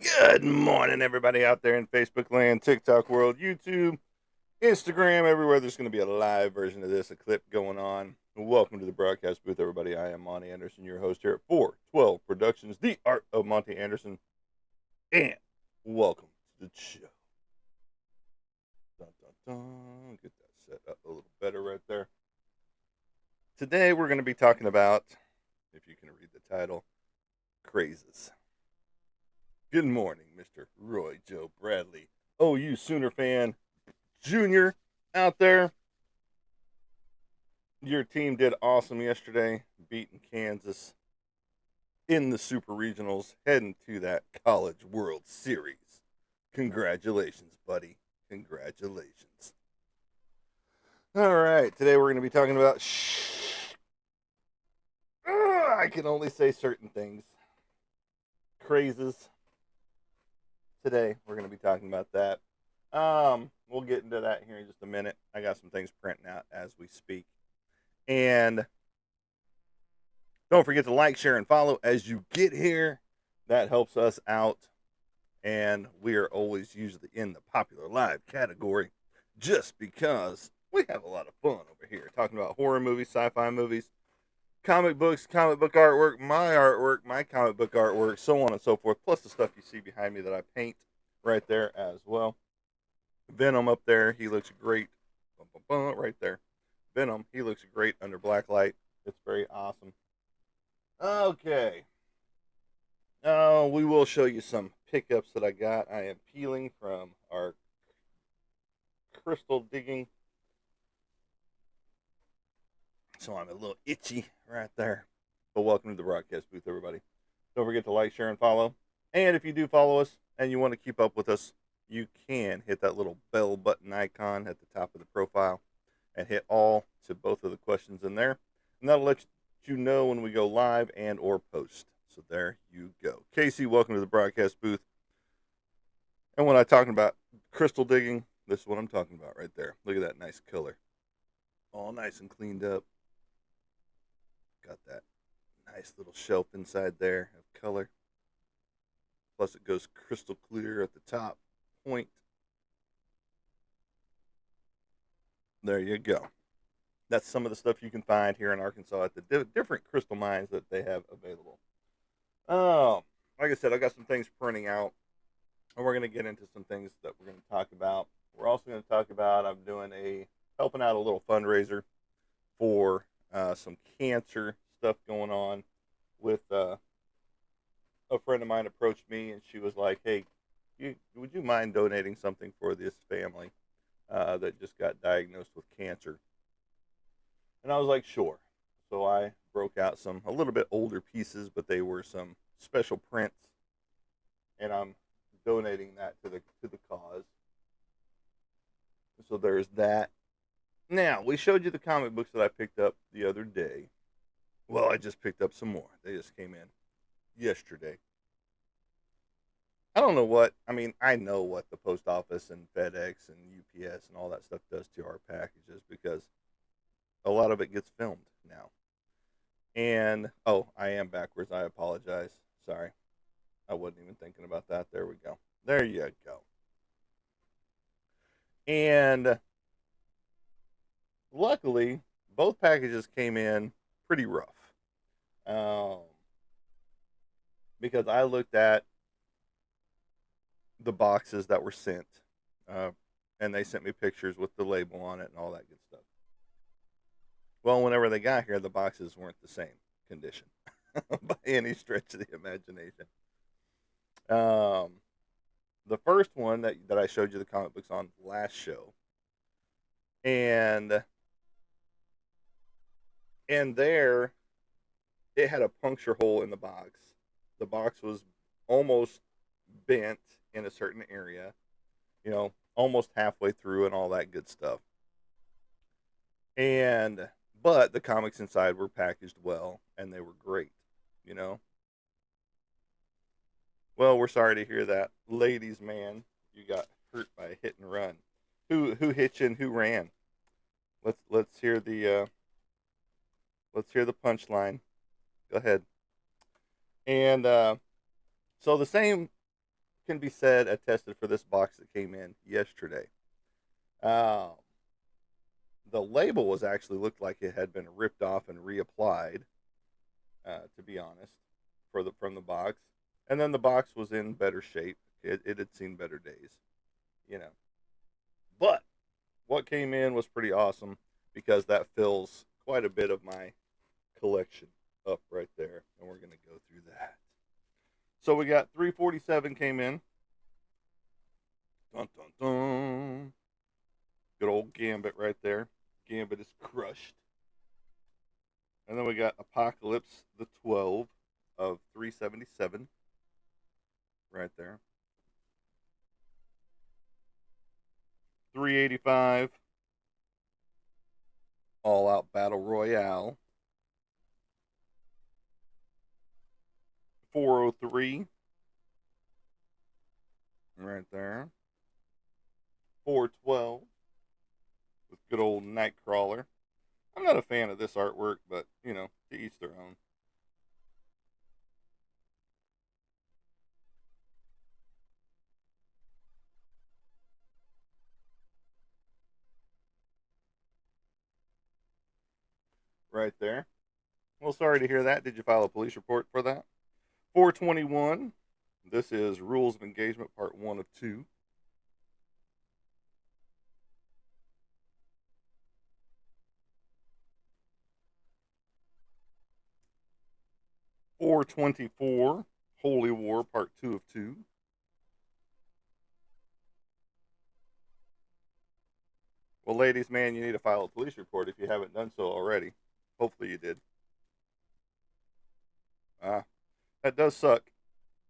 Good morning, everybody out there in Facebook land, TikTok world, YouTube, Instagram, everywhere. There's going to be a live version of this, a clip going on. Welcome to the broadcast booth, everybody. I am Monty Anderson, your host here at 412 Productions, the art of Monty Anderson, and welcome to the show. Dun, dun, dun. Get that set up a little better right there. Today, we're going to be talking about, if you can read the title, crazes. Good morning, Mr. Roy Joe Bradley. Oh, you Sooner fan Junior out there. Your team did awesome yesterday, beating Kansas in the Super Regionals, heading to that College World Series. Congratulations, buddy. Congratulations. All right, today we're going to be talking about I can only say certain things. Crazes. Today we're going to be talking about that. We'll get into that here in just a minute. I got some things printing out as we speak. And don't forget to like, share, and follow as you get here. That helps us out. And we are always usually in the popular live category just because we have a lot of fun over here talking about horror movies, sci-fi movies, comic books, comic book artwork, my comic book artwork, so on and so forth, plus the stuff you see behind me that I paint right there as well. Venom up there, he looks great. Right there. Venom, he looks great under black light. It's very awesome. Okay. We will show you some pickups that I got. I am peeling from our crystal digging. So I'm a little itchy right there. But welcome to the broadcast booth, everybody. Don't forget to like, share, and follow. And if you do follow us and you want to keep up with us, you can hit that little bell button icon at the top of the profile and hit all to both of the questions in there. And that'll let you know when we go live and or post. So there you go. Casey, welcome to the broadcast booth. And when I'm talking about crystal digging, this is what I'm talking about right there. Look at that nice color. All nice and cleaned up. Got that nice little shelf inside there of color. Plus it goes crystal clear at the top point. There you go. That's some of the stuff you can find here in Arkansas at the different crystal mines that they have available. Like I said, I got some things printing out, and we're going to get into some things that we're going to talk about. We're also going to talk about helping out a little fundraiser for some cancer stuff going on. With a friend of mine approached me, and she was like, "Hey, would you mind donating something for this family that just got diagnosed with cancer?" And I was like, "Sure." So I broke out some a little bit older pieces, but they were some special prints, and I'm donating that to the cause. So there's that. Now, we showed you the comic books that I picked up the other day. Well, I just picked up some more. They just came in yesterday. I don't know what, I mean, I know what the post office and FedEx and UPS and all that stuff does to our packages because a lot of it gets filmed now. And, oh, I am backwards. I apologize. Sorry. I wasn't even thinking about that. There we go. There you go. And luckily, both packages came in pretty rough. Um, because I looked at the boxes that were sent, uh, and they sent me pictures with the label on it and all that good stuff. Well, whenever they got here, the boxes weren't the same condition by any stretch of the imagination. Um, the first one that I showed you the comic books on last show, and there it had a puncture hole in the box. The box was almost bent in a certain area, almost halfway through and all that good stuff. And but the comics inside were packaged well and they were great, you know. Well, we're sorry to hear that, ladies man. You got hurt by a hit and run. Who hit you and who ran? Let's hear the punchline. Go ahead. And so the same can be said attested for this box that came in yesterday. Um, the label was actually looked like it had been ripped off and reapplied. To be honest, from the box, and then the box was in better shape. It had seen better days, you know. But what came in was pretty awesome because that fills quite a bit of my collection up right there, and we're gonna go through that. So we got 347 came in. Dun dun dun. Good old Gambit right there. Gambit is crushed. And then we got Apocalypse the 12 of 377 right there. 385 All Out Battle Royale. 403 right there. 412 with good old Nightcrawler. I'm not a fan of this artwork, but you know, to each their own. Right there. Well, sorry to hear that. Did you file a police report for that? 421. This is Rules of Engagement Part 1 of 2. 424. Holy War Part 2 of 2. Well, ladies, man, you need to file a police report if you haven't done so already. Hopefully you did. Ah, that does suck.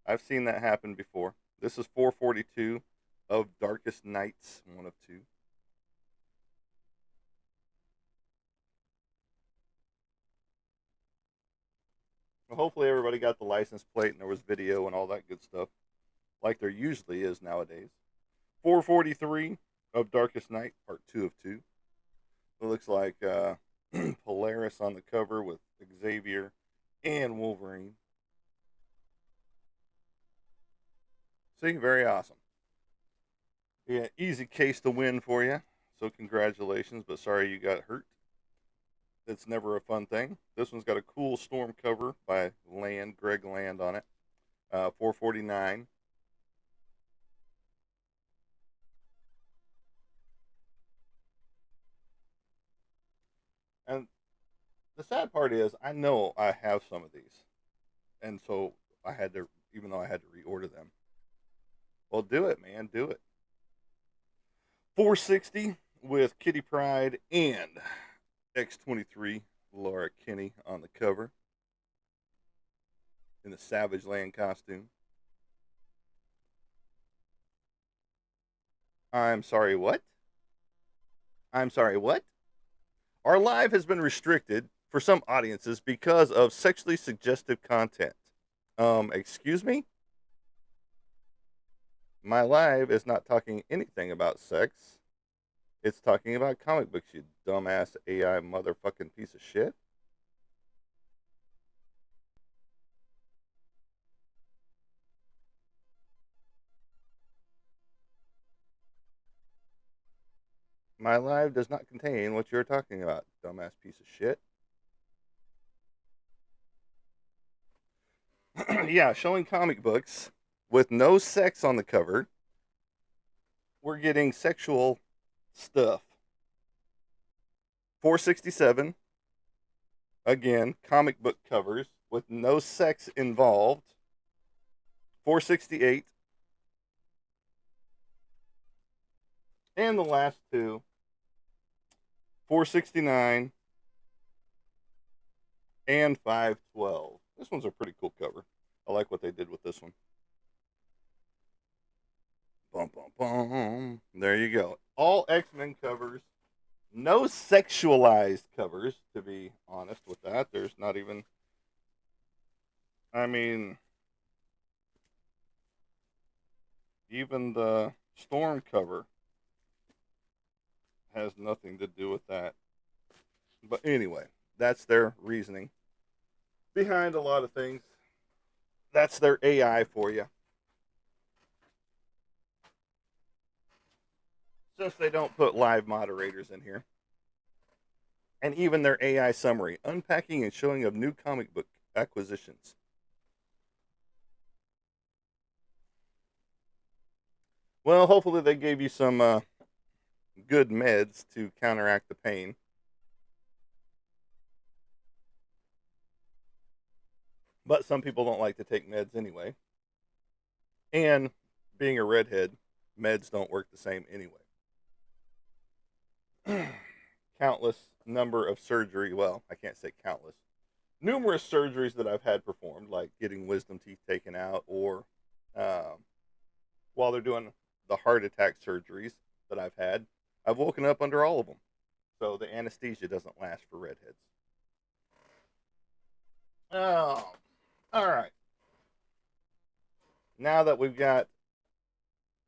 I've seen that happen before. This is 442 of Darkest Nights, 1 of 2. Well, hopefully everybody got the license plate and there was video and all that good stuff, like there usually is nowadays. 443 of Darkest Night, Part 2 of 2. It looks like Polaris on the cover with Xavier and Wolverine. See, very awesome. Yeah, easy case to win for you. So congratulations, but sorry you got hurt. It's never a fun thing. This one's got a cool storm cover by Greg Land on it. 449. And the sad part is, I know I have some of these, and so I had to, even though I had to reorder them. Well, do it, man, do it. 460 with Kitty Pryde and X-23 Laura Kinney on the cover in the Savage Land costume. I'm sorry, what? I'm sorry, what? Our live has been restricted for some audiences because of sexually suggestive content. Excuse me? My live is not talking anything about sex. It's talking about comic books, you dumbass AI motherfucking piece of shit. My live does not contain what you're talking about, dumbass piece of shit. Yeah, showing comic books with no sex on the cover. We're getting sexual stuff. 467. Again, comic book covers with no sex involved. 468. And the last two. 469 and 512. This one's a pretty cool cover. I like what they did with this one. Bum, bum, bum. There you go. All X-Men covers. No sexualized covers, to be honest with that. There's not even. I mean, even the Storm cover has nothing to do with that. But anyway, that's their reasoning behind a lot of things. That's their AI for you. since they don't put live moderators in here. And even their AI summary, unpacking and showing of new comic book acquisitions. Well, hopefully they gave you some good meds to counteract the pain. But some people don't like to take meds anyway. And being a redhead, meds don't work the same anyway. Countless number of surgery. Well, I can't say countless. Numerous surgeries that I've had performed, like getting wisdom teeth taken out, or um, while they're doing the heart attack surgeries that I've woken up under all of them. So the anesthesia doesn't last for redheads. Oh, all right. Now that we've got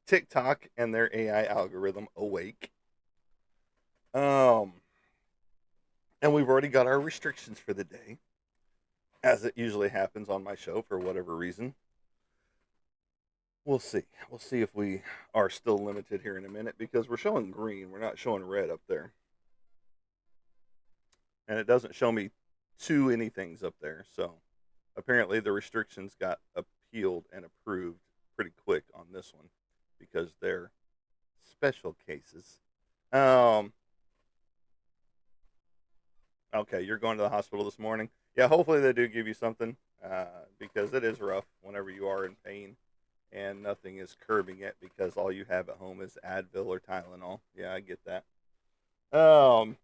TikTok and their AI algorithm awake, um, and we've already got our restrictions for the day, as it usually happens on my show for whatever reason. We'll see. We'll see if we are still limited here in a minute because we're showing green. We're not showing red up there. And it doesn't show me too anythings up there. So apparently the restrictions got appealed and approved pretty quick on this one because they're special cases. Um, okay, you're going to the hospital this morning. Yeah, hopefully they do give you something because it is rough whenever you are in pain and nothing is curbing it because all you have at home is Advil or Tylenol. Yeah, I get that. Um,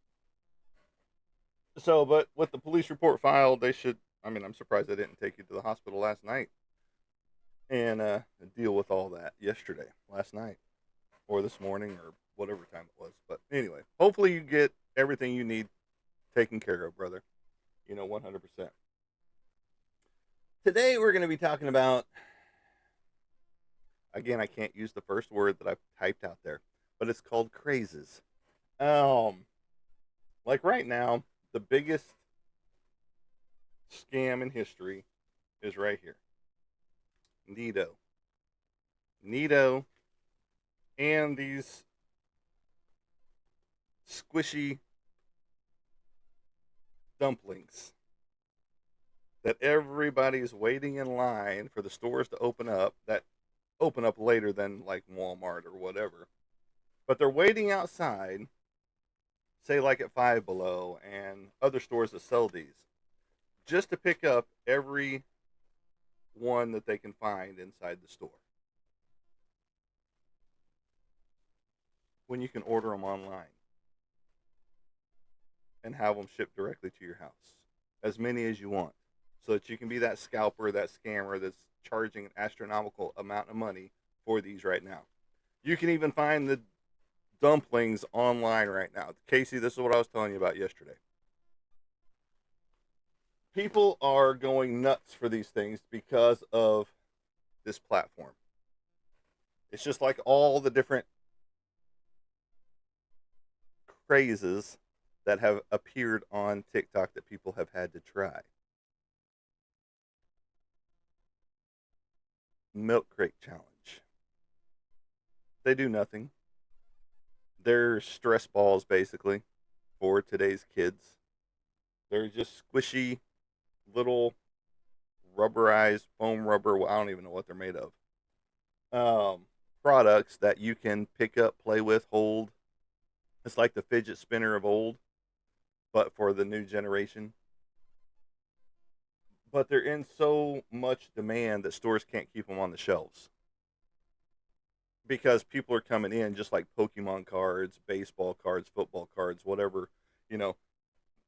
but with the police report filed, they should. I mean, I'm surprised they didn't take you to the hospital last night and deal with all that last night, or this morning, or whatever time it was. But anyway, hopefully you get everything you need taken care of, brother. 100%. Today we're going to be talking about. Again, I can't use the first word that I've typed out there, but it's called crazes. Um, like right now, the biggest scam in history is right here. Needo. Needo and these squishy dumplings that everybody's waiting in line for the stores to open up, that open up later than like Walmart or whatever. But they're waiting outside, say like at Five Below and other stores that sell these, just to pick up every one that they can find inside the store. When you can order them online and have them shipped directly to your house, as many as you want, so that you can be that scalper, that scammer that's charging an astronomical amount of money for these right now. You can even find the dumplings online right now. Casey, this is what I was telling you about yesterday. People are going nuts for these things because of this platform. It's just like all the different crazes that have appeared on TikTok that people have had to try. Milk crate challenge. They do nothing. They're stress balls basically for today's kids. They're just squishy little rubberized foam rubber. I don't even know what they're made of. Products that you can pick up, play with, hold. It's like the fidget spinner of old, but for the new generation. But they're in so much demand that stores can't keep them on the shelves because people are coming in just like Pokemon cards, baseball cards, football cards, whatever. You know,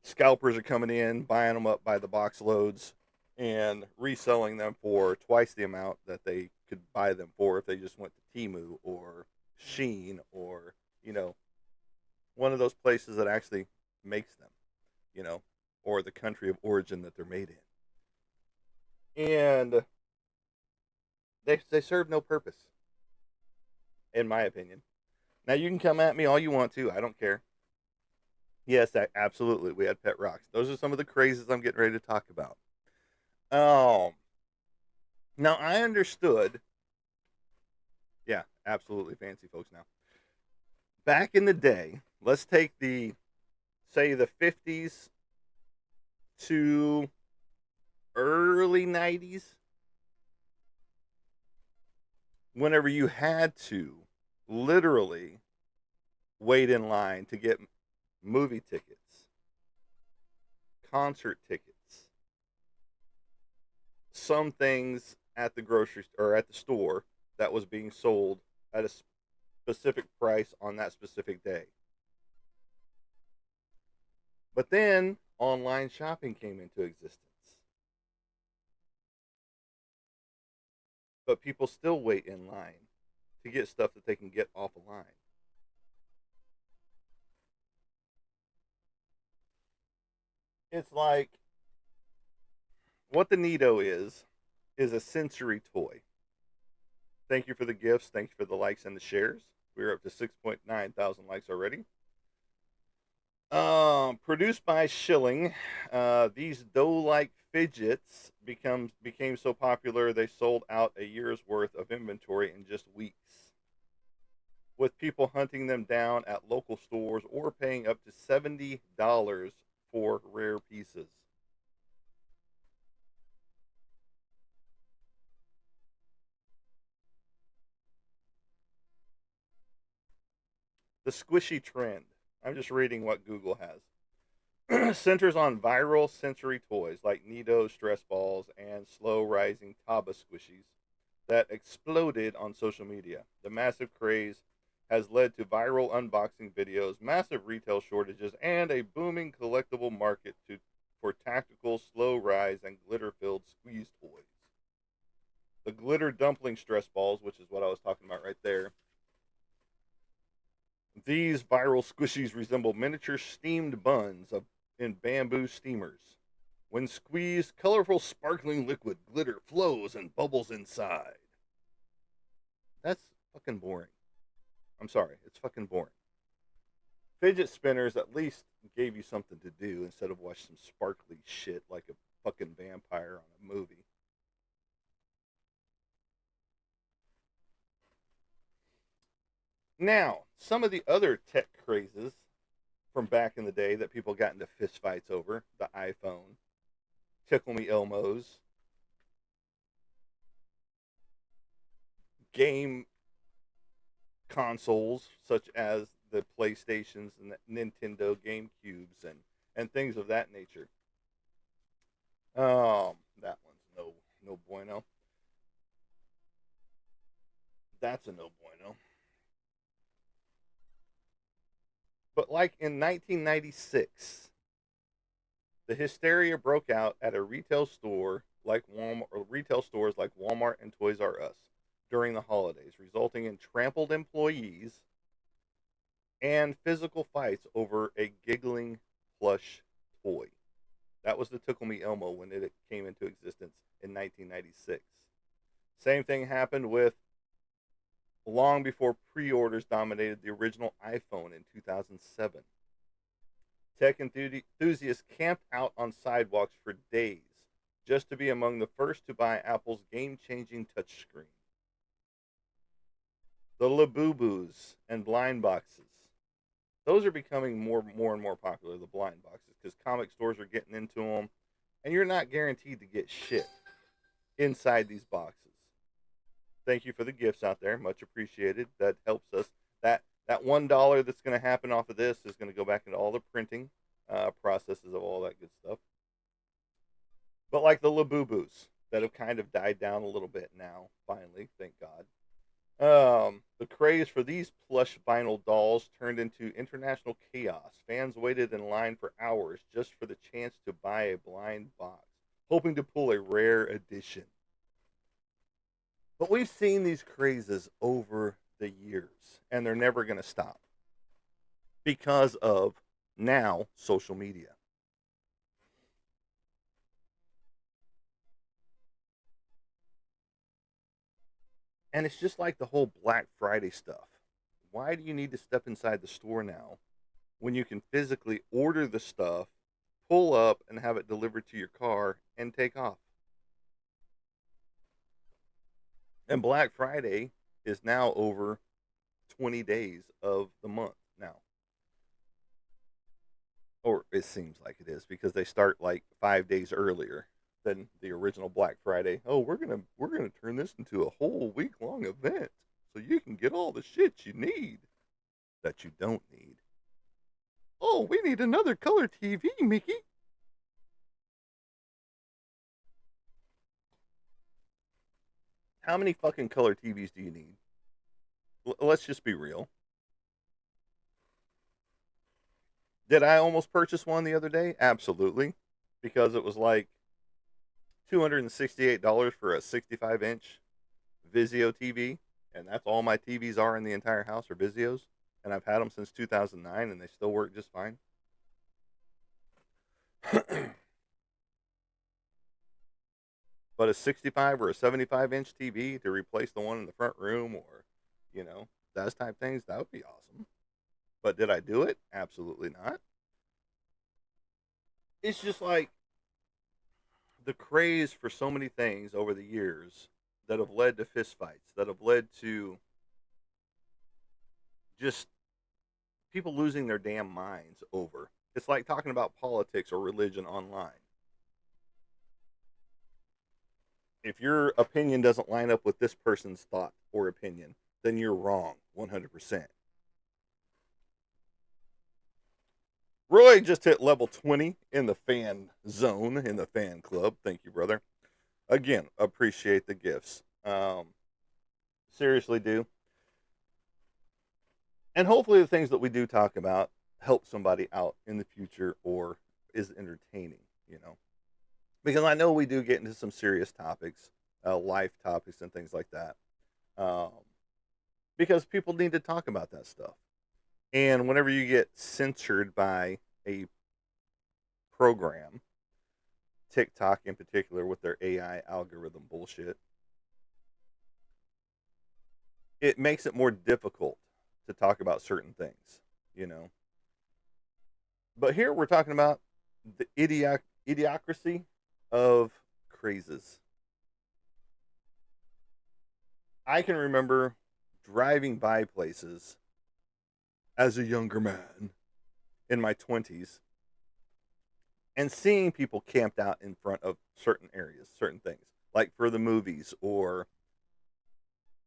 scalpers are coming in, buying them up by the box loads, and reselling them for twice the amount that they could buy them for if they just went to Temu or Sheen or one of those places that actually makes them, you know, or the country of origin that they're made in. And they serve no purpose, in my opinion. Now you can come at me all you want to. I don't care. Yes, absolutely. We had pet rocks. Those are some of the crazes I'm getting ready to talk about. Um, Now I understood. Yeah, absolutely fancy folks now. Back in the day, let's take the, say, the 50s to early 90s, whenever you had to literally wait in line to get movie tickets, concert tickets, some things at the grocery store or at the store that was being sold at a specific price on that specific day. But then online shopping came into existence. But people still wait in line to get stuff that they can get off a line. It's like what the Needo is a sensory toy. Thank you for the gifts. Thank you for the likes and the shares. We're up to 6.9 thousand likes already. Produced by Schilling, these dough-like fidgets became so popular they sold out a year's worth of inventory in just weeks, with people hunting them down at local stores or paying up to $70 for rare pieces. The squishy trend. I'm just reading what Google has. Centers on viral sensory toys like Needo stress balls and slow rising Taba squishies that exploded on social media. The massive craze has led to viral unboxing videos, massive retail shortages, and a booming collectible market for tactical, slow rise, and glitter filled squeeze toys. The glitter dumpling stress balls, which is what I was talking about right there. These viral squishies resemble miniature steamed buns in bamboo steamers. When squeezed, colorful, sparkling liquid glitter flows and bubbles inside. That's fucking boring. I'm sorry, it's fucking boring. Fidget spinners at least gave you something to do instead of watch some sparkly shit like a fucking vampire on a movie. Now, some of the other tech crazes from back in the day that people got into fistfights over: the iPhone, Tickle Me Elmos, game consoles such as the PlayStations and the Nintendo GameCubes and things of that nature. That one's no bueno. That's a no bueno. But like in 1996, the hysteria broke out at a retail store like Walmart, or retail stores like Walmart and Toys R Us during the holidays, resulting in trampled employees and physical fights over a giggling plush toy. That was the Tickle Me Elmo when it came into existence in 1996. Same thing happened with long before pre-orders dominated the original iPhone in 2007. Tech enthusiasts camped out on sidewalks for days just to be among the first to buy Apple's game-changing touchscreen. The Labubu's and blind boxes. Those are becoming more and more popular, the blind boxes, because comic stores are getting into them, and you're not guaranteed to get shit inside these boxes. Thank you for the gifts out there, much appreciated. That helps us. That $1 that's going to happen off of this is going to go back into all the printing processes of all that good stuff. But like the Labubus that have kind of died down a little bit now, finally, thank God. The craze for these plush vinyl dolls turned into international chaos. Fans waited in line for hours just for the chance to buy a blind box, hoping to pull a rare edition. But we've seen these crazes over the years, and they're never going to stop because of now social media. And it's just like the whole Black Friday stuff. Why do you need to step inside the store now when you can physically order the stuff, pull up, and have it delivered to your car and take off? And Black Friday is now over 20 days of the month. now, or it seems like it is because they start like 5 days earlier than the original Black Friday. Oh, we're gonna turn this into a whole week long event so you can get all the shit you need that you don't need. Oh, we need another color TV, Mickey. How many fucking color TVs do you need? Let's just be real. Did I almost purchase one the other day? Absolutely. Because it was like $268 for a 65-inch Vizio TV. And that's all my TVs are in the entire house are Vizios. And I've had them since 2009 and they still work just fine. But a 65 or a 75-inch TV to replace the one in the front room or, those type things, that would be awesome. But did I do it? Absolutely not. It's just like the craze for so many things over the years that have led to fistfights, that have led to just people losing their damn minds over. It's like talking about politics or religion online. If your opinion doesn't line up with this person's thought or opinion, then you're wrong 100%. Roy just hit level 20 in the fan zone, in the fan club. Thank you, brother. Again, appreciate the gifts. Seriously do. And hopefully the things that we do talk about help somebody out in the future or is entertaining. Because I know we do get into some serious topics, life topics and things like that. Um, because people need to talk about that stuff. And whenever you get censored by a program, TikTok in particular with their AI algorithm bullshit, it makes it more difficult to talk about certain things. But here we're talking about the idiocracy of crazes. I can remember driving by places as a younger man in my 20s and seeing people camped out in front of certain areas, certain things, like for the movies or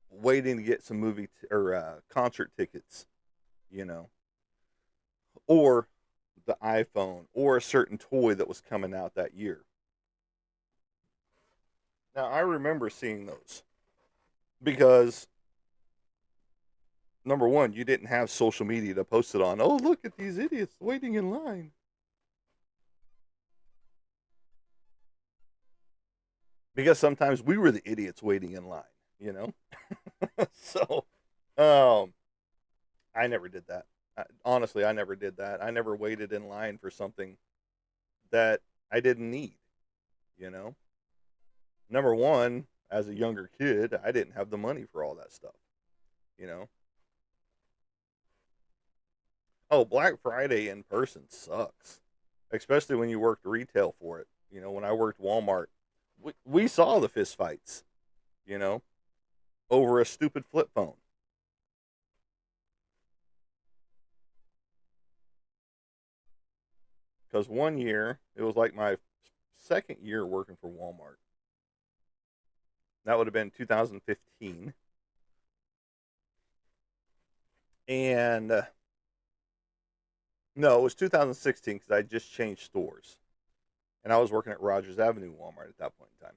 waiting to get some or concert tickets, you know, or the iPhone or a certain toy that was coming out that year. Now, I remember seeing those because number one, you didn't have social media to post it on. Oh, look at these idiots waiting in line. Because sometimes we were the idiots waiting in line, you know? So, um, I never did that. Honestly, I never did that. I never waited in line for something that I didn't need, you know? Number one, as a younger kid, I didn't have the money for all that stuff, you know? Oh, Black Friday in person sucks, especially when you worked retail for it. When I worked Walmart, we saw the fist fights, you know, over a stupid flip phone. Because one year, it was like my second year working for Walmart. That would have been 2015. And no, it was 2016 because I just changed stores. And I was working at Rogers Avenue Walmart at that point in time.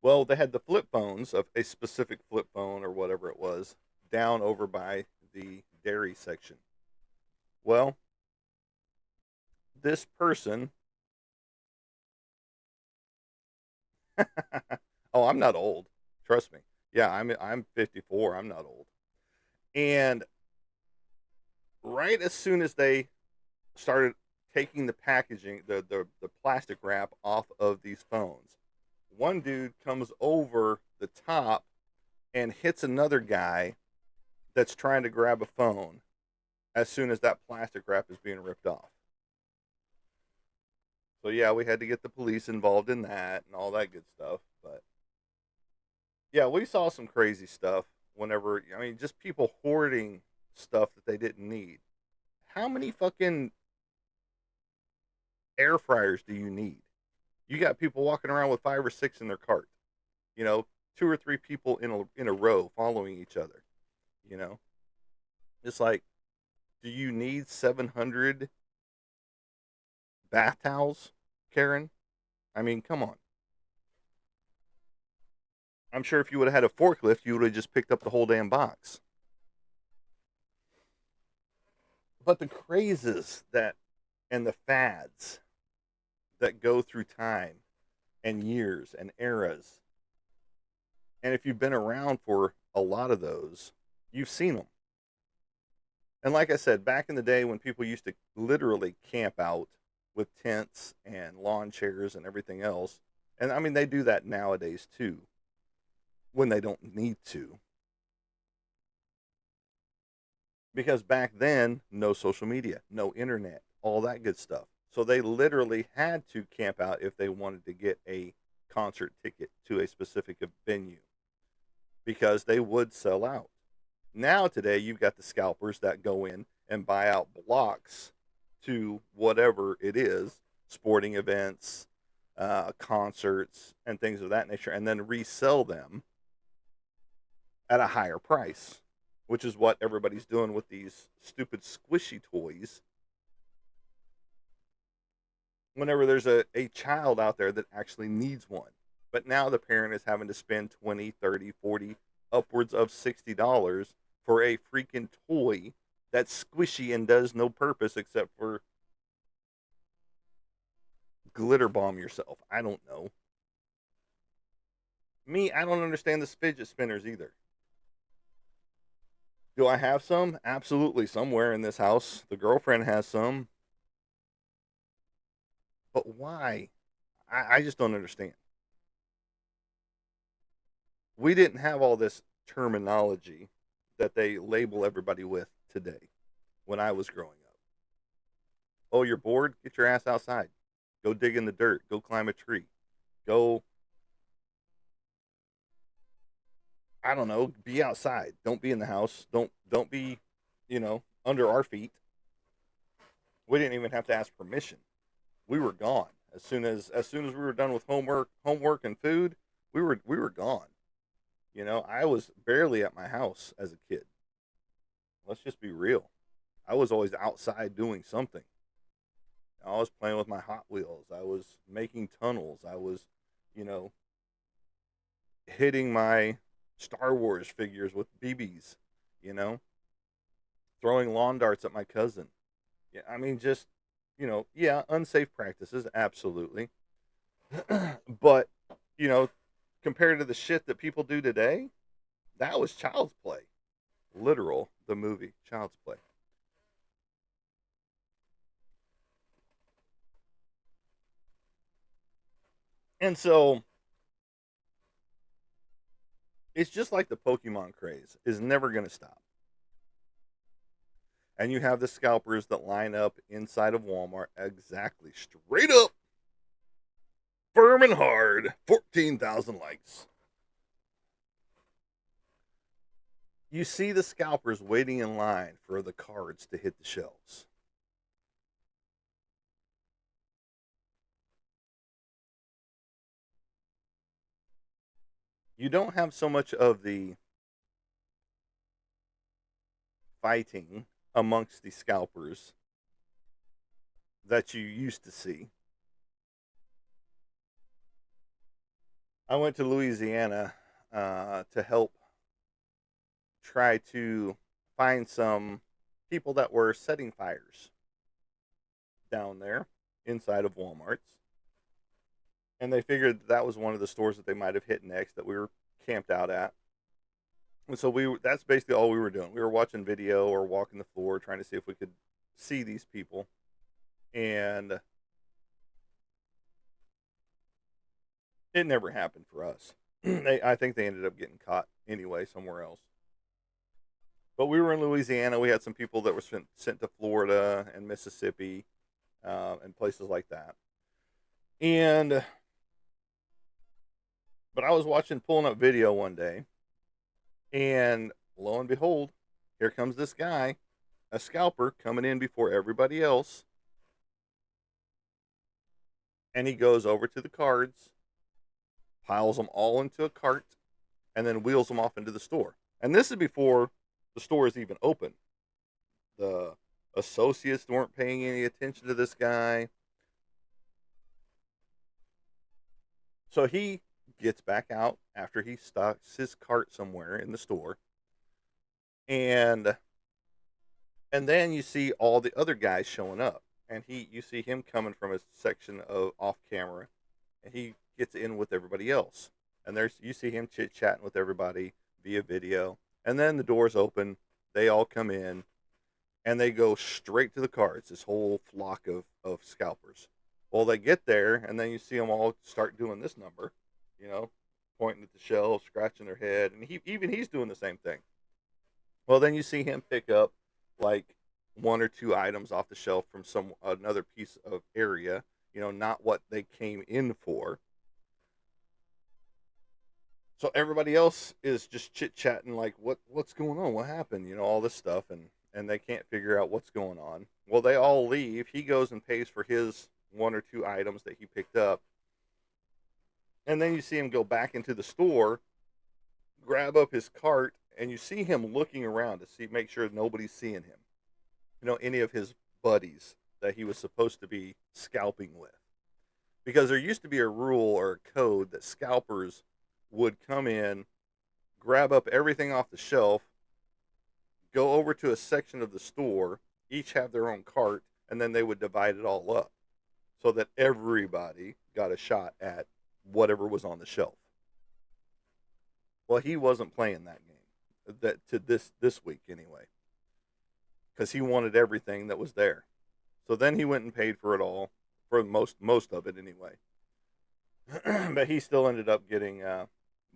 Well, they had the flip phones of a specific flip phone or whatever it was down over by the dairy section. Well, this person, oh, I'm not old. Trust me. Yeah, I'm 54. I'm not old. And right as soon as they started taking the packaging, the plastic wrap off of these phones, one dude comes over the top and hits another guy that's trying to grab a phone as soon as that plastic wrap is being ripped off. So yeah, we had to get the police involved in that and all that good stuff. But yeah, we saw some crazy stuff whenever, I mean, just people hoarding stuff that they didn't need. How many fucking air fryers do you need? You got people walking around with 5 or 6 in their cart. You know, 2 or 3 people in a row following each other. You know, it's like, do you need 700 bath towels, Karen? I mean, come on. I'm sure if you would have had a forklift, you would have just picked up the whole damn box. But the crazes that and the fads that go through time and years and eras, and if you've been around for a lot of those, you've seen them. And like I said, back in the day when people used to literally camp out with tents and lawn chairs and everything else, and I mean, they do that nowadays too when they don't need to. Because back then, no social media, no internet, all that good stuff. So they literally had to camp out if they wanted to get a concert ticket to a specific venue because they would sell out. Now, today, you've got the scalpers that go in and buy out blocks to whatever it is, sporting events, concerts, and things of that nature, and then resell them at a higher price, which is what everybody's doing with these stupid squishy toys. Whenever there's a child out there that actually needs one. But now the parent is having to spend 20, 30, 40, upwards of $60 for a freaking toy that's squishy and does no purpose except for glitter bomb yourself. I don't know. Me, I don't understand the fidget spinners either. Do I have some? Absolutely, somewhere in this house. The girlfriend has some. But why? I just don't understand. We didn't have all this terminology that they label everybody with today when I was growing up. Oh, you're bored? Get your ass outside. Go dig in the dirt. Go climb a tree. Go, I don't know, be outside. Don't be in the house. Don't be, under our feet. We didn't even have to ask permission. We were gone. As soon as we were done with homework and food, we were gone. I was barely at my house as a kid. Let's just be real. I was always outside doing something. I was playing with my Hot Wheels. I was making tunnels. I was, you know, hitting my Star Wars figures with BBs, you know, throwing lawn darts at my cousin. Yeah, I mean, just, yeah, unsafe practices, absolutely. But, you know, compared to the shit that people do today, that was child's play. Literal, the movie, Child's Play. And so it's just like the Pokemon craze is never going to stop. And you have the scalpers that line up inside of Walmart exactly straight up, firm and hard, 14,000 likes. You see the scalpers waiting in line for the cards to hit the shelves. You don't have so much of the fighting amongst the scalpers that you used to see. I went to Louisiana to help try to find some people that were setting fires down there inside of Walmart's. And they figured that was one of the stores that they might have hit next that we were camped out at. And so that's basically all we were doing. We were watching video or walking the floor trying to see if we could see these people. And it never happened for us. I think they ended up getting caught anyway somewhere else. But we were in Louisiana. We had some people that were sent to Florida and Mississippi and places like that. And but I was pulling up video one day, and lo and behold, here comes this guy, a scalper, coming in before everybody else. And he goes over to the cards, piles them all into a cart, and then wheels them off into the store. And this is before the store is even open. The associates weren't paying any attention to this guy. So he gets back out after he stocks his cart somewhere in the store. And then you see all the other guys showing up. And you see him coming from a section of off camera, and he gets in with everybody else. And you see him chit chatting with everybody via video. And then the doors open, they all come in, and they go straight to the cards. This whole flock of scalpers. Well, they get there, and then you see them all start doing this number, pointing at the shelves, scratching their head, and he's doing the same thing. Well, then you see him pick up like one or two items off the shelf from another piece of area, not what they came in for. So everybody else is just chit chatting like, what's going on? What happened? All this stuff, and they can't figure out what's going on. Well, they all leave. He goes and pays for his one or two items that he picked up. And then you see him go back into the store, grab up his cart, and you see him looking around to make sure nobody's seeing him. Any of his buddies that he was supposed to be scalping with. Because there used to be a rule or a code that scalpers would come in, grab up everything off the shelf, go over to a section of the store, each have their own cart, and then they would divide it all up so that everybody got a shot at whatever was on the shelf. Well, he wasn't playing that game this week anyway, because he wanted everything that was there. So then he went and paid for it all, for most of it anyway. But he still ended up getting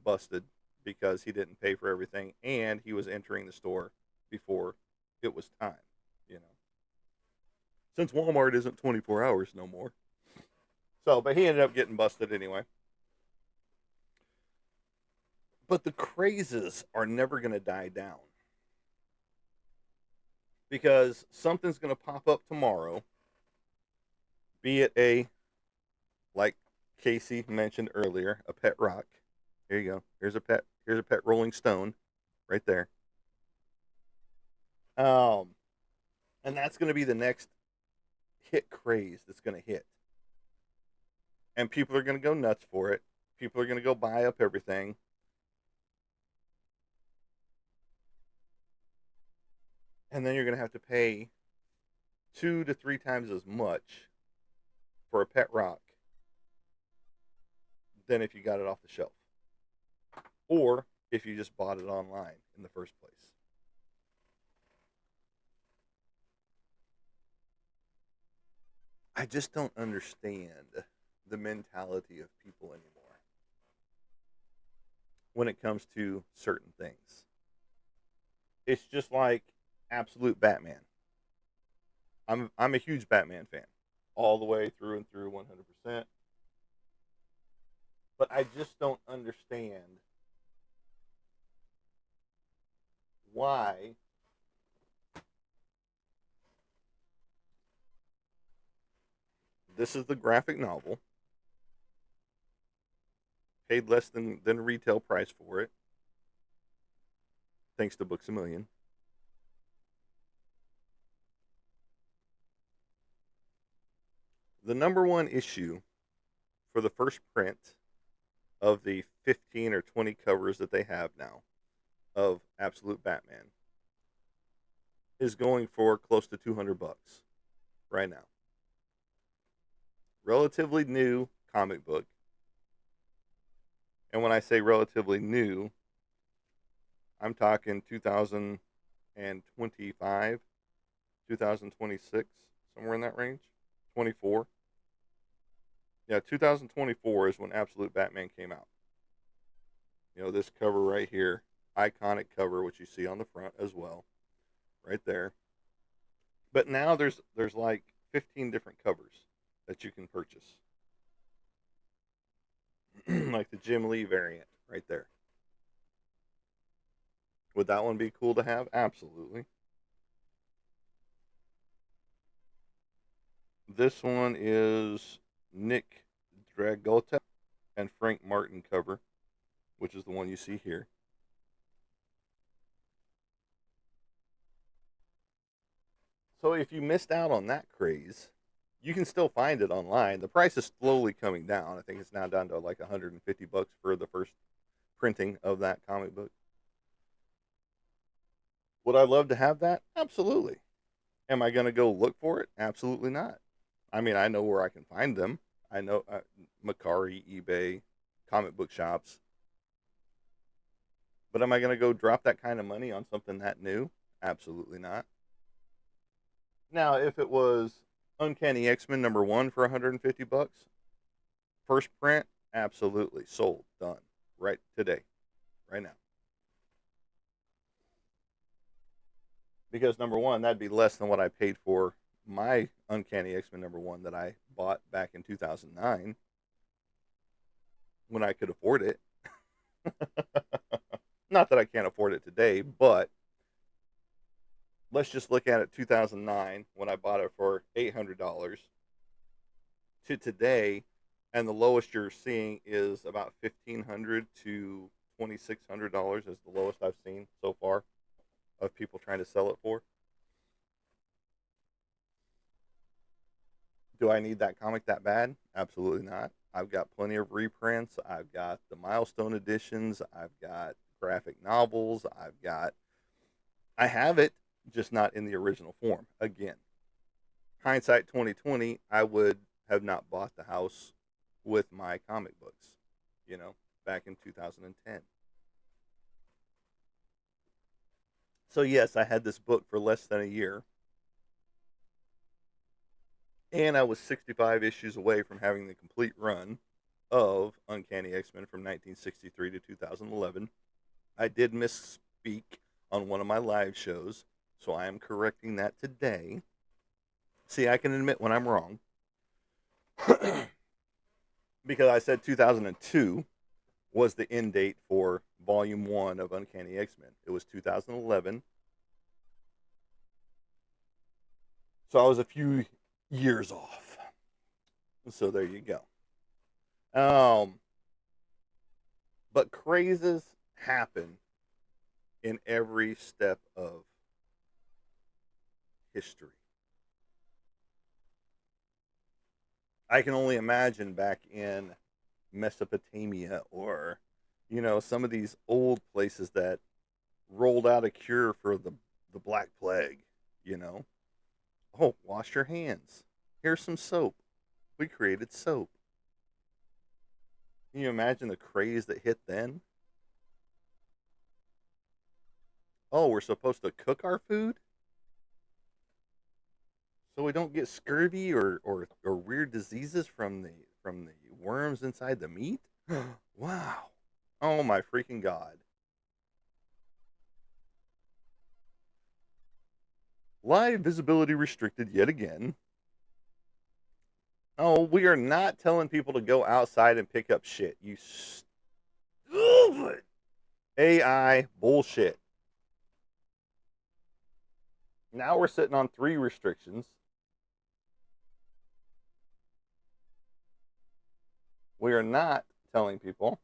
busted because he didn't pay for everything, and he was entering the store before it was time. Since Walmart isn't 24 hours no more. So, but he ended up getting busted anyway. But the crazes are never going to die down, because something's going to pop up tomorrow, be it like Casey mentioned earlier, a pet rock. Here you go. Here's a pet Rolling Stone right there. And that's going to be the next hit craze that's going to hit. And people are going to go nuts for it. People are going to go buy up everything. And then you're going to have to pay 2 to 3 times as much for a pet rock than if you got it off the shelf, or if you just bought it online in the first place. I just don't understand the mentality of people anymore when it comes to certain things. It's just like absolute Batman. I'm a huge Batman fan, all the way through and through, 100%. But I just don't understand why this is the graphic novel, paid less than retail price for it, thanks to Books A Million. The number one issue for the first print of the 15 or 20 covers that they have now of Absolute Batman is going for close to $200 right now. Relatively new comic book. And when I say relatively new, I'm talking 2025, 2026, somewhere in that range. 24. Yeah, 2024 is when Absolute Batman came out. This cover right here, iconic cover, which you see on the front as well, right there. But now there's like 15 different covers that you can purchase. Like the Jim Lee variant right there. Would that one be cool to have? Absolutely. This one is Nick Dragotta and Frank Martin cover, which is the one you see here. So if you missed out on that craze, you can still find it online. The price is slowly coming down. I think it's now down to like $150 for the first printing of that comic book. Would I love to have that? Absolutely. Am I going to go look for it? Absolutely not. I mean, I know where I can find them. I know Macari, eBay, comic book shops. But am I going to go drop that kind of money on something that new? Absolutely not. Now, if it was Uncanny X-Men #1 for $150, first print, absolutely sold, done, right today, right now. Because #1, that'd be less than what I paid for my Uncanny X-Men #1 that I bought back in 2009 when I could afford it. Not that I can't afford it today, but let's just look at it 2009 when I bought it for $800 to today, and the lowest you're seeing is about $1,500 to $2,600 is the lowest I've seen so far of people trying to sell it for. Do I need that comic that bad? Absolutely not. I've got plenty of reprints. I've got the milestone editions. I've got graphic novels. I have it, just not in the original form. Again, hindsight 2020, I would have not bought the house with my comic books, you know, back in 2010. So yes, I had this book for less than a year, and I was 65 issues away from having the complete run of Uncanny X-Men from 1963 to 2011. I did misspeak on one of my live shows, so I am correcting that today. See, I can admit when I'm wrong because I said 2002 was the end date for Volume 1 of Uncanny X-Men. It was 2011. So I was a few years off. So there you go. Um, but crazes happen in every step of history. I can only imagine back in Mesopotamia or, some of these old places that rolled out a cure for the Black Plague, you know. Oh, wash your hands. Here's some soap. We created soap. Can you imagine the craze that hit then? Oh, we're supposed to cook our food so we don't get scurvy or weird diseases from the worms inside the meat. Wow. Oh my freaking god. Live visibility restricted yet again. Oh, we are not telling people to go outside and pick up shit. You stupid AI bullshit. Now we're sitting on 3 restrictions. We are not telling people.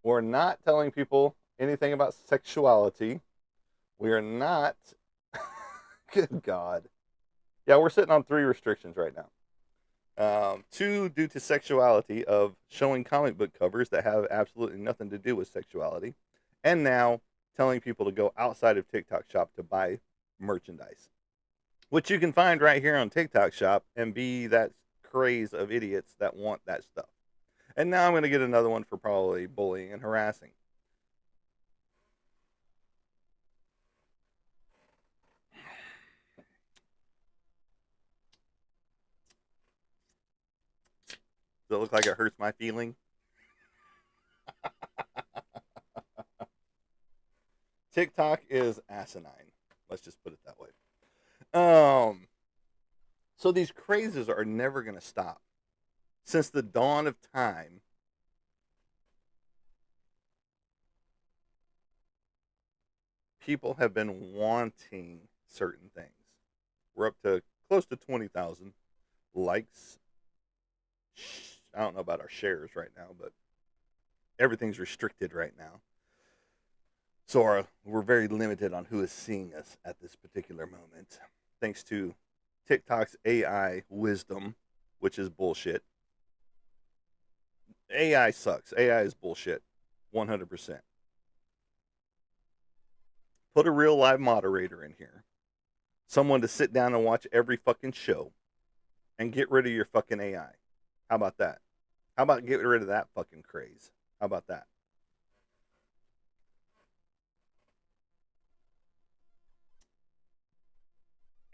We're not telling people anything about sexuality. We are not. Good God. Yeah, we're sitting on 3 restrictions right now. 2 due to sexuality of showing comic book covers that have absolutely nothing to do with sexuality. And now telling people to go outside of TikTok Shop to buy merchandise, which you can find right here on TikTok Shop and be that craze of idiots that want that stuff. And now I'm going to get another one for probably bullying and harassing. Does it look like it hurts my feeling? TikTok is asinine. Let's just put it that way. So these crazes are never going to stop. Since the dawn of time, people have been wanting certain things. We're up to close to 20,000 likes. I don't know about our shares right now, but everything's restricted right now. So we're very limited on who is seeing us at this particular moment. Thanks to TikTok's AI wisdom, which is bullshit. AI sucks. AI is bullshit. 100%. Put a real live moderator in here. Someone to sit down and watch every fucking show and get rid of your fucking AI. How about that? How about get rid of that fucking craze? How about that?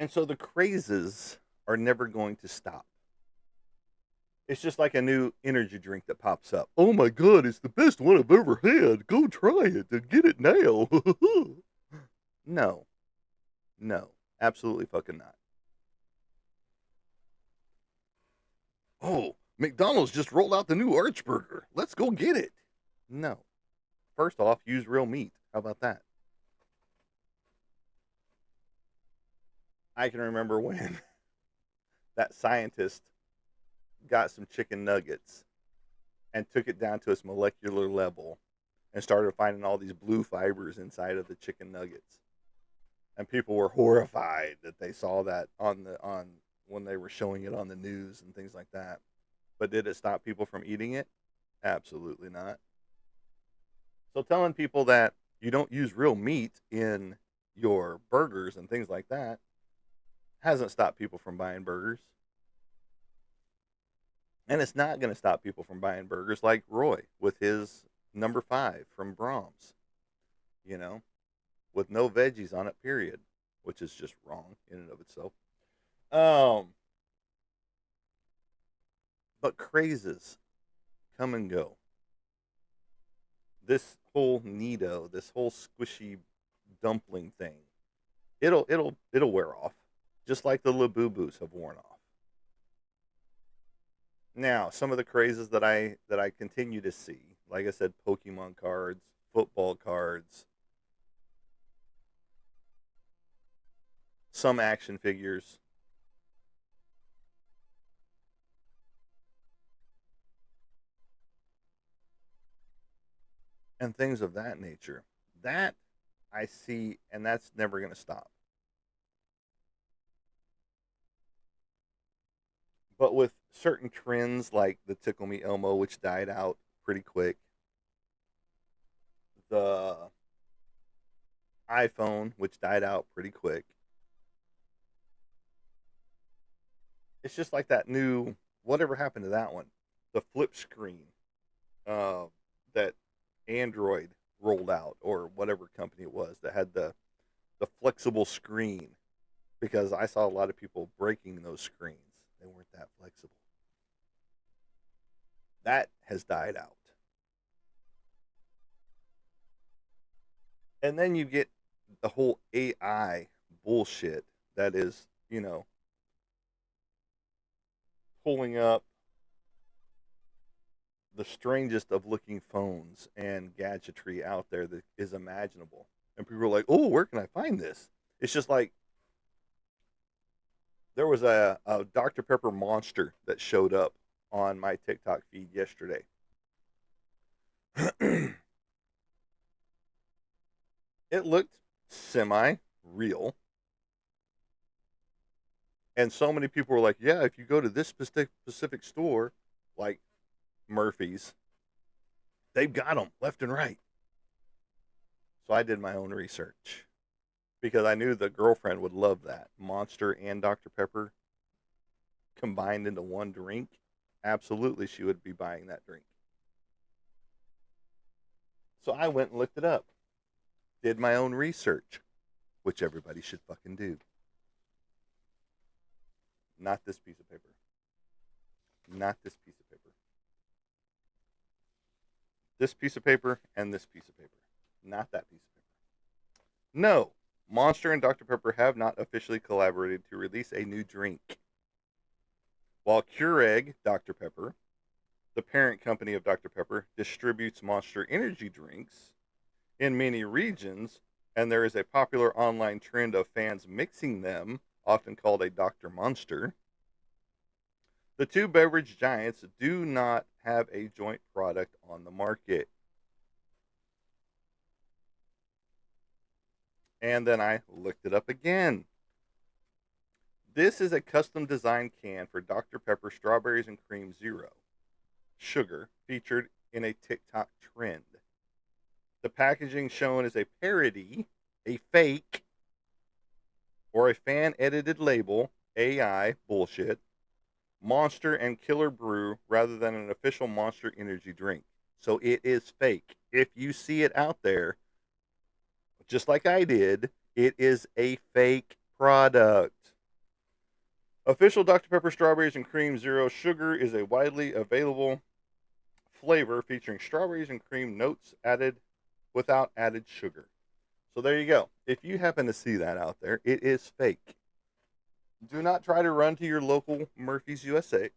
And so the crazes are never going to stop. It's just like a new energy drink that pops up. Oh my god, it's the best one I've ever had. Go try it and get it now. No, no, absolutely fucking not. Oh, McDonald's just rolled out the new Arch Burger. Let's go get it. No. First off, use real meat. How about that? I can remember when that scientist got some chicken nuggets and took it down to its molecular level and started finding all these blue fibers inside of the chicken nuggets. And people were horrified that they saw that on when they were showing it on the news and things like that. But did it stop people from eating it? Absolutely not. So telling people that you don't use real meat in your burgers and things like that hasn't stopped people from buying burgers. And it's not going to stop people from buying burgers like Roy with his number 5 from Brahms, you know, with no veggies on it, period, which is just wrong in and of itself. Um, but crazes come and go. This whole Needo, this whole squishy dumpling thing, it'll wear off, just like the Labubu's have worn off. Now, some of the crazes that I continue to see, like I said, Pokemon cards, football cards, some action figures, and things of that nature. That I see, and that's never going to stop. But with certain trends like the Tickle Me Elmo, which died out pretty quick, the iPhone, which died out pretty quick, it's just like that new whatever happened to that one, the flip screen uh, that Android rolled out, or whatever company it was that had the flexible screen. Because I saw a lot of people breaking those screens. They weren't that flexible. That has died out. And then you get the whole AI bullshit that is, pulling up the strangest of looking phones and gadgetry out there that is imaginable. And people are like, oh, where can I find this? It's just like there was a Dr. Pepper monster that showed up on my TikTok feed yesterday. It looked semi real. And so many people were like, yeah, if you go to this specific store, like Murphy's, they've got them left and right. So I did my own research because I knew the girlfriend would love that. Monster and Dr. Pepper combined into one drink. Absolutely, she would be buying that drink. So I went and looked it up, did my own research, which everybody should fucking do. Not this piece of paper. Not this piece of paper. This piece of paper and this piece of paper. Not that piece of paper. No, Monster and Dr. Pepper have not officially collaborated to release a new drink. While Keurig Dr. Pepper, the parent company of Dr. Pepper, distributes Monster energy drinks in many regions, and there is a popular online trend of fans mixing them, often called a Dr. Monster. The two beverage giants do not have a joint product on the market. And then I looked it up again. This is a custom designed can for Dr. Pepper Strawberries and Cream Zero sugar featured in a TikTok trend. The packaging shown is a parody, a fake, or a fan edited label, AI bullshit, Monster and Killer Brew rather than an official Monster energy drink. So it is fake. If you see it out there, just like I did, it is a fake product. Official Dr. Pepper Strawberries and Cream Zero Sugar is a widely available flavor featuring strawberries and cream notes added without added sugar. So there you go. If you happen to see that out there, it is fake. Do not try to run to your local Murphy's USA,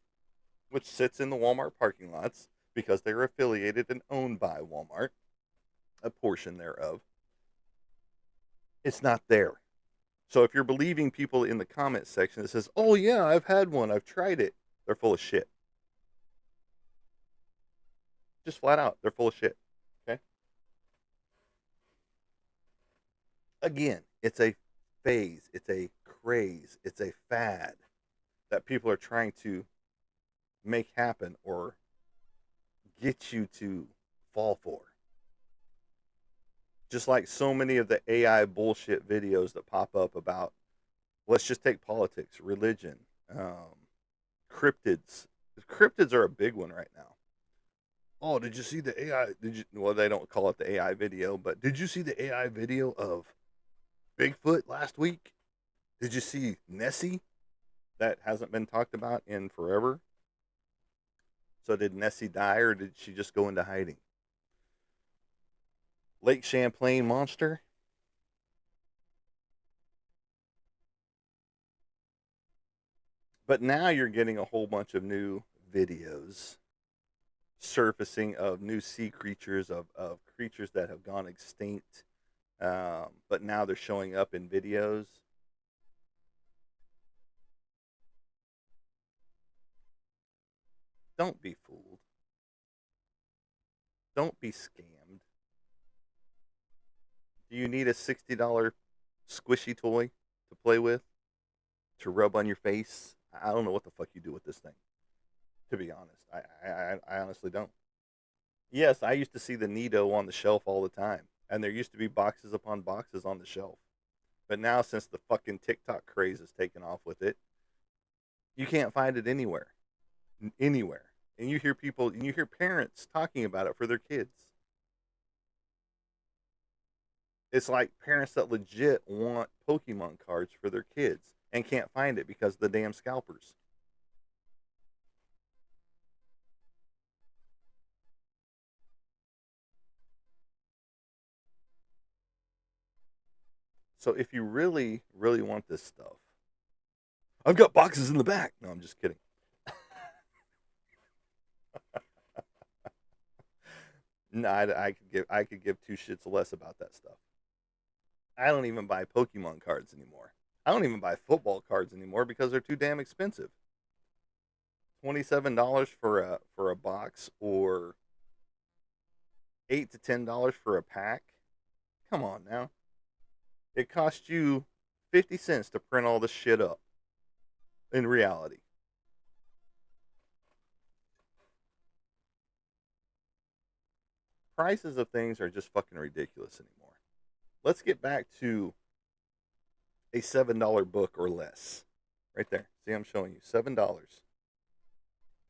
which sits in the Walmart parking lots because they're affiliated and owned by Walmart, a portion thereof. It's not there. So if you're believing people in the comment section that says, "Oh yeah, I've had one, I've tried it," they're full of shit. Just flat out, they're full of shit. Okay. Again, it's a phase, it's a craze, it's a fad that people are trying to make happen or get you to fall for. Just like so many of the AI bullshit videos that pop up about, let's just take politics, religion, cryptids. Cryptids are a big one right now. Oh, did you see the AI? Did you? Well, they don't call it the AI video, but did you see the AI video of Bigfoot last week? Did you see Nessie? That hasn't been talked about in forever. So did Nessie die or did she just go into hiding? Lake Champlain monster? But now you're getting a whole bunch of new videos surfacing of new sea creatures, of creatures that have gone extinct. But now they're showing up in videos. Don't be fooled. Don't be scammed. Do you need a $60 squishy toy to play with? To rub on your face? I don't know what the fuck you do with this thing. To be honest, I honestly don't. Yes, I used to see the Needo on the shelf all the time, and there used to be boxes upon boxes on the shelf. But now, since the fucking TikTok craze has taken off with it, you can't find it anywhere, anywhere. And you hear people, and you hear parents talking about it for their kids. It's like parents that legit want Pokemon cards for their kids and can't find it because of the damn scalpers. So if you really, really want this stuff, I've got boxes in the back. No, I'm just kidding. No, I could give two shits less about that stuff. I don't even buy Pokemon cards anymore. I don't even buy football cards anymore because they're too damn expensive. $27 for a box or $8 to $10 for a pack. Come on now. It costs you 50 cents to print all this shit up. In reality, prices of things are just fucking ridiculous anymore. Let's get back to a $7 book or less. Right there. See, I'm showing you $7.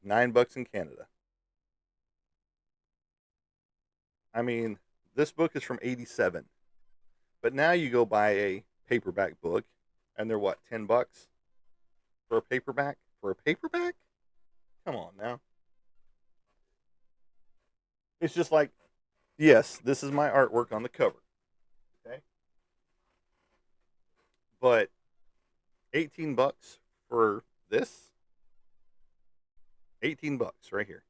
$9 in Canada. I mean, this book is from '87, but now you go buy a paperback book, and they're what, $10 for a paperback? For a paperback? Come on now. It's just like, yes, this is my artwork on the cover. Okay, but $18 for this? $18 right here.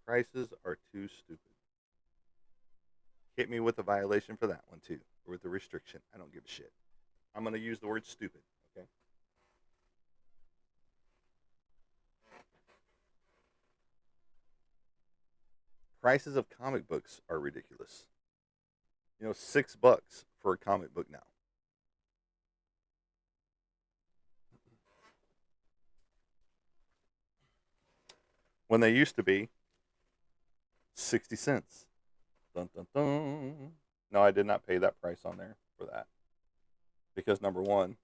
Prices are too stupid. Hit me with a violation for that one too, or with a restriction. I don't give a shit. I'm gonna use the word stupid. Okay. Prices of comic books are ridiculous. $6 for a comic book now. When they used to be 60 cents. Dun, dun, dun. No, I did not pay that price on there for that. Because number one,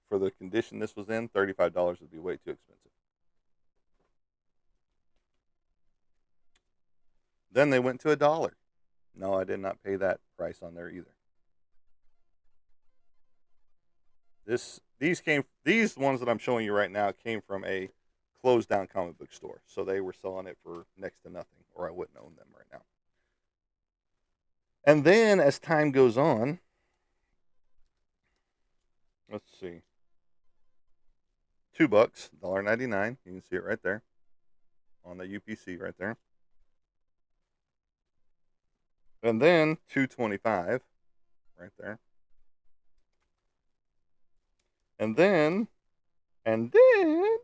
for the condition this was in, $35 would be way too expensive. Then they went to $1. No, I did not pay that price on there either. These ones that I'm showing you right now came from a closed down comic book store. So they were selling it for next to nothing, or I wouldn't own them right now. And then as time goes on, let's see. $2, $1.99. You can see it right there on the UPC right there. And then $2.25 right there. And then $4.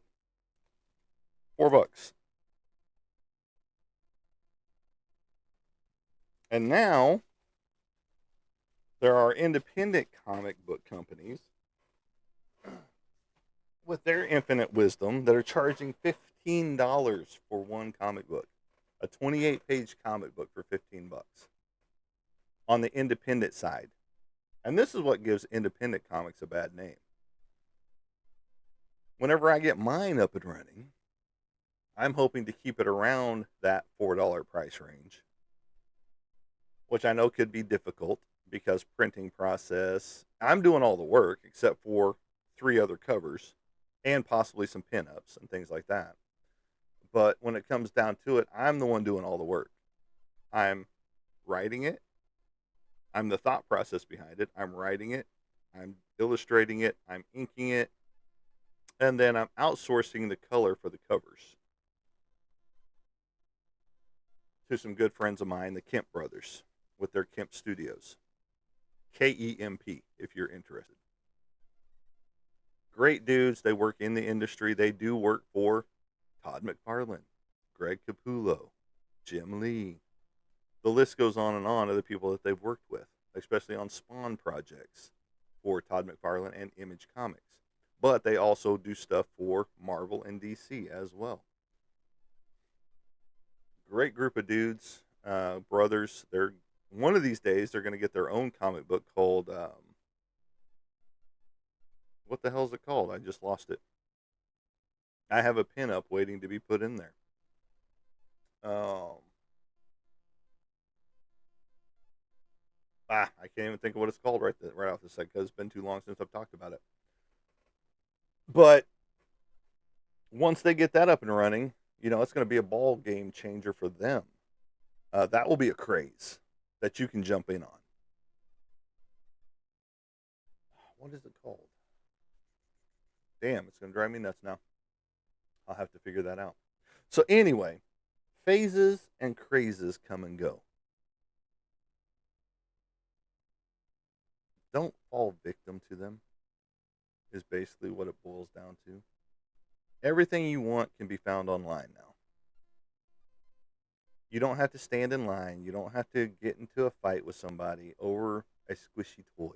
And now there are independent comic book companies with their infinite wisdom that are charging $15 for one comic book. A 28-page comic book for $15 on the independent side. And this is what gives independent comics a bad name. Whenever I get mine up and running, I'm hoping to keep it around that $4 price range, which I know could be difficult because printing process, I'm doing all the work except for 3 other covers and possibly some pinups and things like that. But when it comes down to it, I'm the one doing all the work. I'm writing it. I'm the thought process behind it. I'm writing it. I'm illustrating it. I'm inking it. And then I'm outsourcing the color for the covers to some good friends of mine, the Kemp brothers, with their Kemp Studios. KEMP, if you're interested. Great dudes. They work in the industry. They do work for Todd McFarlane, Greg Capullo, Jim Lee. The list goes on of the people that they've worked with, especially on Spawn projects for Todd McFarlane and Image Comics. But they also do stuff for Marvel and DC as well. Great group of dudes, brothers. They're one of these days they're going to get their own comic book called what the hell is it called? I just lost it. I have a pin up waiting to be put in there. I can't even think of what it's called right off the set because it's been too long since I've talked about it. But once they get that up and running, it's going to be a ball game changer for them. That will be a craze that you can jump in on. What is it called? Damn, it's going to drive me nuts now. I'll have to figure that out. So anyway, phases and crazes come and go. Don't fall victim to them is basically what it boils down to. Everything you want can be found online now. You don't have to stand in line. You don't have to get into a fight with somebody over a squishy toy.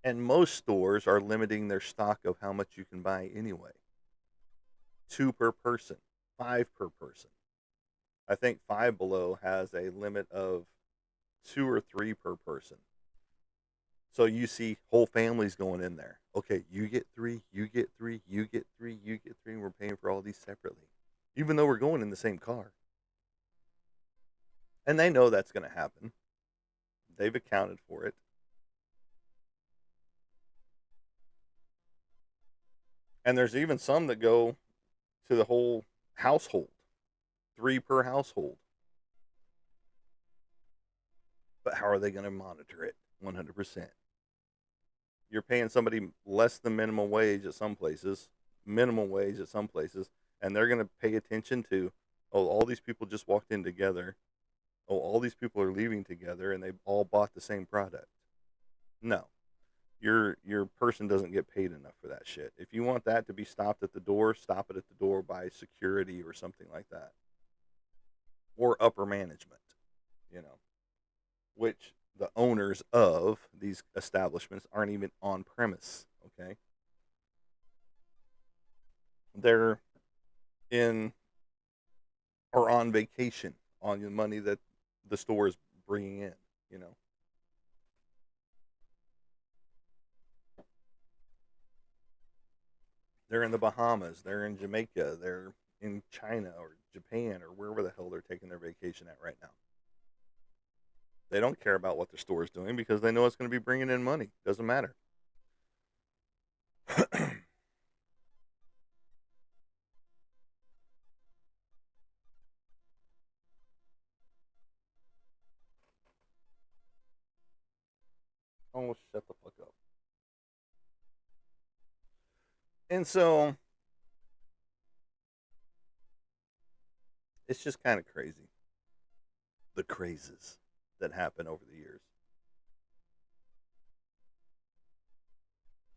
And most stores are limiting their stock of how much you can buy anyway. 2 per person, 5 per person. I think Five Below has a limit of 2 or 3 per person. So you see whole families going in there. Okay, you get 3, you get 3, you get 3, you get 3, and we're paying for all these separately. Even though we're going in the same car. And they know that's going to happen. They've accounted for it. And there's even some that go to the whole household. 3 per household. But how are they going to monitor it? 100%. You're paying somebody less than minimum wage at some places, minimum wage at some places, and they're going to pay attention to Oh, all these people just walked in together. Oh, all these people are leaving together and they all bought the same product. No. Your person doesn't get paid enough for that shit. If you want that to be stopped at the door, stop it at the door by security or something like that. Or upper management, you know, which the owners of these establishments aren't even on premise, okay? They're in or on vacation on the money that the store is bringing in, you know. They're in the Bahamas, they're in Jamaica, they're in China or Japan or wherever the hell they're taking their vacation at right now. They don't care about what their store is doing because they know it's going to be bringing in money. Doesn't matter. Oh, shut the fuck up. And so it's just kind of crazy. The crazes that happen over the years.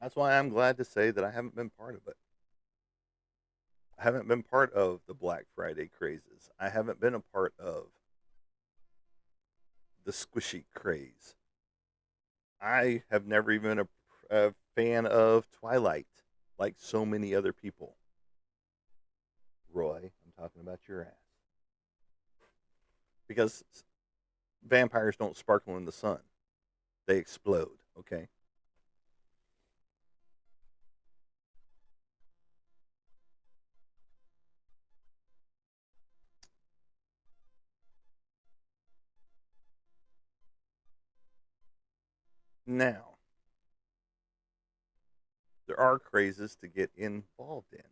That's why I'm glad to say that I haven't been part of it. I haven't been part of the Black Friday crazes. I haven't been a part of the squishy craze. I have never even a fan of Twilight like so many other people. Roy, I'm talking about your ass. Because vampires don't sparkle in the sun, they explode, okay? Now, there are crazes to get involved in.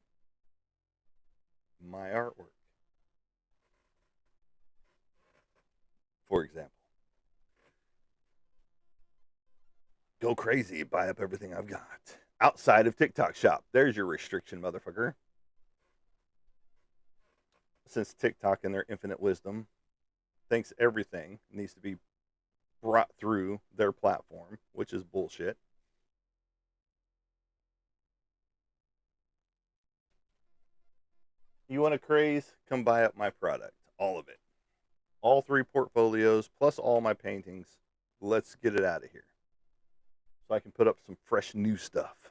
My artwork, for example. Go crazy, buy up everything I've got. Outside of TikTok shop. There's your restriction, motherfucker. Since TikTok in their infinite wisdom thinks everything needs to be brought through their platform, which is bullshit. You want a craze? Come buy up my product. All of it. All three portfolios, plus all my paintings. Let's get it out of here. So I can put up some fresh new stuff,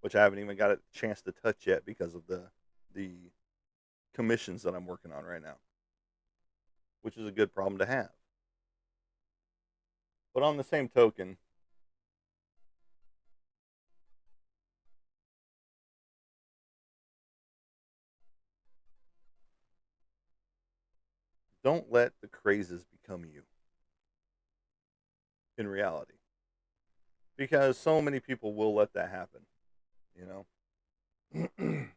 which I haven't even got a chance to touch yet because of the commissions that I'm working on right now, which is a good problem to have. But on the same token, don't let the crazes become you in reality. Because so many people will let that happen, you know?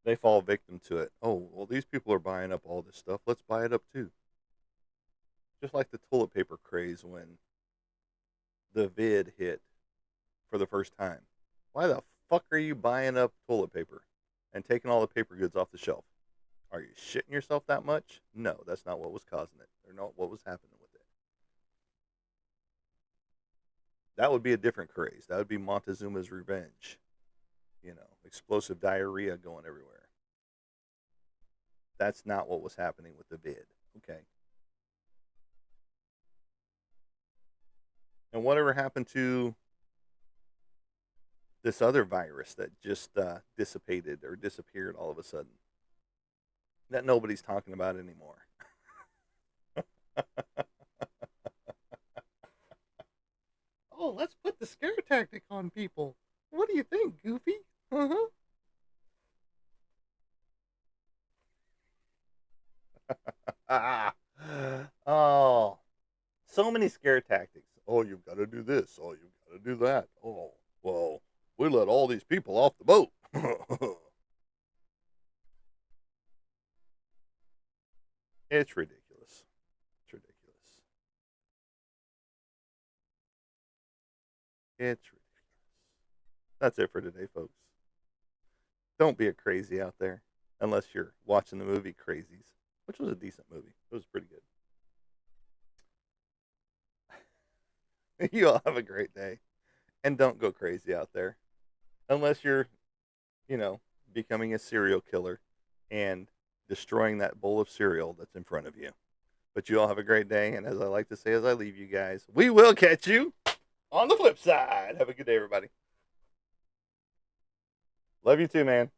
They fall victim to it. Oh, well, these people are buying up all this stuff. Let's buy it up too. Just like the toilet paper craze when the vid hit for the first time. Why the fuck are you buying up toilet paper and taking all the paper goods off the shelf? Are you shitting yourself that much? No, that's not what was causing it, or not what was happening with it. That would be a different craze. That would be Montezuma's revenge. You know, explosive diarrhea going everywhere. That's not what was happening with the vid. Okay. And whatever happened to this other virus that just dissipated or disappeared all of a sudden that nobody's talking about anymore? Oh, let's put the scare tactic on people. What do you think, Goofy? Uh huh. Oh, so many scare tactics. Oh, you've got to do this. Oh, you've got to do that. Oh, well, we let all these people off the boat. It's ridiculous. It's ridiculous. It's ridiculous. That's it for today, folks. Don't be a crazy out there. unless you're watching the movie Crazies, which was a decent movie. It was pretty good. You all have a great day, and don't go crazy out there unless you're, you know, becoming a serial killer and destroying that bowl of cereal that's in front of you. But you all have a great day, and as I like to say as I leave you guys, we will catch you on the flip side. Have a good day, everybody. Love you too, man.